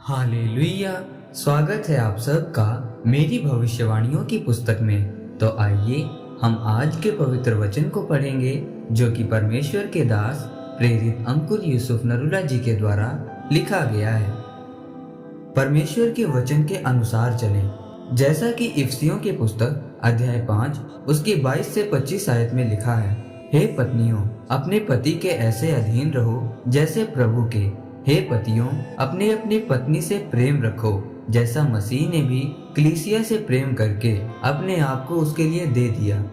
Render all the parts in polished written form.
Hallelujah. स्वागत है आप सबका मेरी भविष्यवाणियों की पुस्तक में। तो आइए हम आज के पवित्र वचन को पढ़ेंगे जो कि परमेश्वर के दास प्रेरित अंकुर यूसुफ नरूला जी के द्वारा लिखा गया है। परमेश्वर के वचन के अनुसार चलें, जैसा कि इफिसियों की पुस्तक अध्याय 5 उसकी 22 से 25 आयत में लिखा है। हे पत्नियों, अपने पति के ऐसे अधीन रहो जैसे प्रभु के। हे पतियों, अपने अपनी पत्नी से प्रेम रखो, जैसा मसीह ने भी कलीसिया से प्रेम करके अपने आप को उसके लिए दे दिया।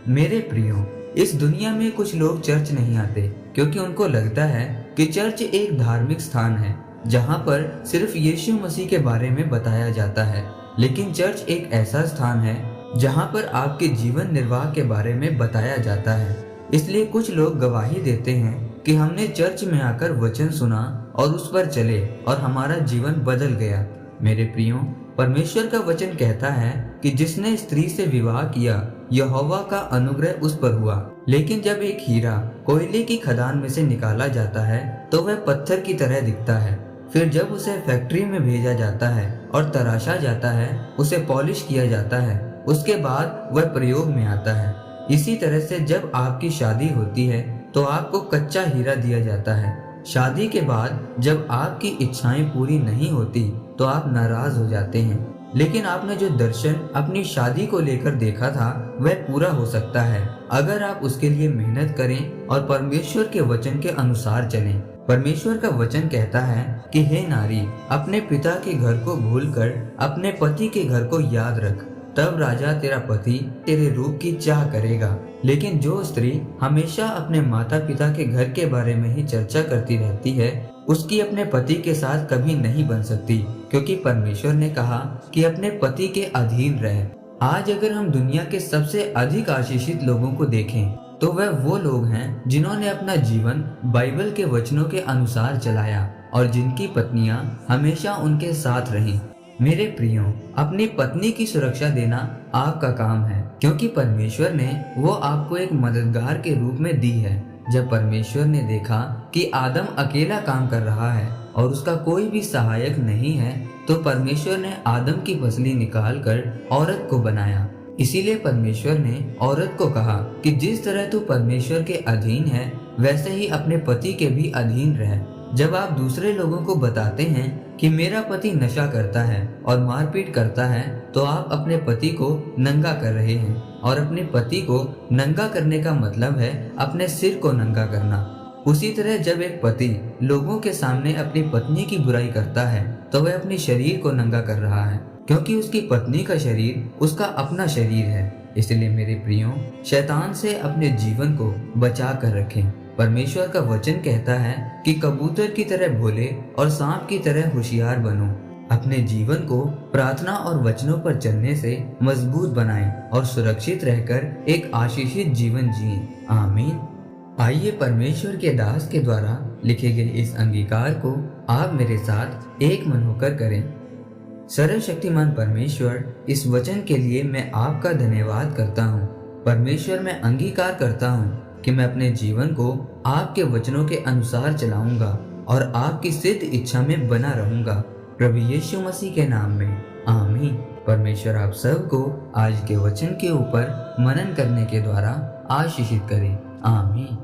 मेरे प्रियो, इस दुनिया में कुछ लोग चर्च नहीं आते क्योंकि उनको लगता है कि चर्च एक धार्मिक स्थान है जहाँ पर सिर्फ यीशु मसीह के बारे में बताया जाता है। लेकिन चर्च एक ऐसा स्थान है जहाँ पर आपके जीवन निर्वाह के बारे में बताया जाता है। इसलिए कुछ लोग गवाही देते हैं कि हमने चर्च में आकर वचन सुना और उस पर चले और हमारा जीवन बदल गया। मेरे प्रियो, परमेश्वर का वचन कहता है कि जिसने स्त्री से विवाह किया यहोवा का अनुग्रह उस पर हुआ। लेकिन जब एक हीरा कोयले की खदान में से निकाला जाता है तो वह पत्थर की तरह दिखता है। फिर जब उसे फैक्ट्री में भेजा जाता है और तराशा जाता है, उसे पॉलिश किया जाता है, उसके बाद वह प्रयोग में आता है। इसी तरह से जब आपकी शादी होती है तो आपको कच्चा हीरा दिया जाता है। शादी के बाद जब आपकी इच्छाएं पूरी नहीं होती तो आप नाराज हो जाते हैं। लेकिन आपने जो दर्शन अपनी शादी को लेकर देखा था वह पूरा हो सकता है अगर आप उसके लिए मेहनत करें और परमेश्वर के वचन के अनुसार चलें। परमेश्वर का वचन कहता है कि हे नारी, अपने पिता के घर को भूलकर अपने पति के घर को याद रख, तब राजा तेरा पति तेरे रूप की चाह करेगा। लेकिन जो स्त्री हमेशा अपने माता पिता के घर के बारे में ही चर्चा करती रहती है, उसकी अपने पति के साथ कभी नहीं बन सकती, क्योंकि परमेश्वर ने कहा कि अपने पति के अधीन रहे। आज अगर हम दुनिया के सबसे अधिक आशीषित लोगों को देखें तो वह वो लोग हैं जिन्होंने अपना जीवन बाइबल के वचनों के अनुसार चलाया और जिनकी पत्नियां हमेशा उनके साथ रहीं। मेरे प्रियो, अपनी पत्नी की सुरक्षा देना आपका काम है, क्योंकि परमेश्वर ने वो आपको एक मददगार के रूप में दी है। जब परमेश्वर ने देखा कि आदम अकेला काम कर रहा है और उसका कोई भी सहायक नहीं है, तो परमेश्वर ने आदम की पसली निकालकर औरत को बनाया। इसीलिए परमेश्वर ने औरत को कहा कि जिस तरह तू परमेश्वर के अधीन है वैसे ही अपने पति के भी अधीन रह। जब आप दूसरे लोगों को बताते हैं कि मेरा पति नशा करता है और मारपीट करता है, तो आप अपने पति को नंगा कर रहे हैं, और अपने पति को नंगा करने का मतलब है अपने सिर को नंगा करना। उसी तरह जब एक पति लोगों के सामने अपनी पत्नी की बुराई करता है तो वह अपने शरीर को नंगा कर रहा है, क्योंकि उसकी पत्नी का शरीर उसका अपना शरीर है। इसलिए मेरे प्रियो, शैतान से अपने जीवन को बचा कर रखें। परमेश्वर का वचन कहता है कि कबूतर की तरह भोले और सांप की तरह होशियार बनो। अपने जीवन को प्रार्थना और वचनों पर चलने से मजबूत बनाएं और सुरक्षित रहकर एक आशीषित जीवन जिएं। आमीन। आइए परमेश्वर के दास के द्वारा लिखे गए इस अंगीकार को आप मेरे साथ एक मन होकर करें। सर्वशक्तिमान परमेश्वर, इस वचन के लिए मैं आपका धन्यवाद करता हूँ। परमेश्वर, मैं अंगीकार करता हूँ कि मैं अपने जीवन को आपके वचनों के अनुसार चलाऊंगा और आपकी सिद्ध इच्छा में बना रहूंगा। प्रभु यीशु मसीह के नाम में आमीन। परमेश्वर आप सबको आज के वचन के ऊपर मनन करने के द्वारा आशीषित करे। आमीन।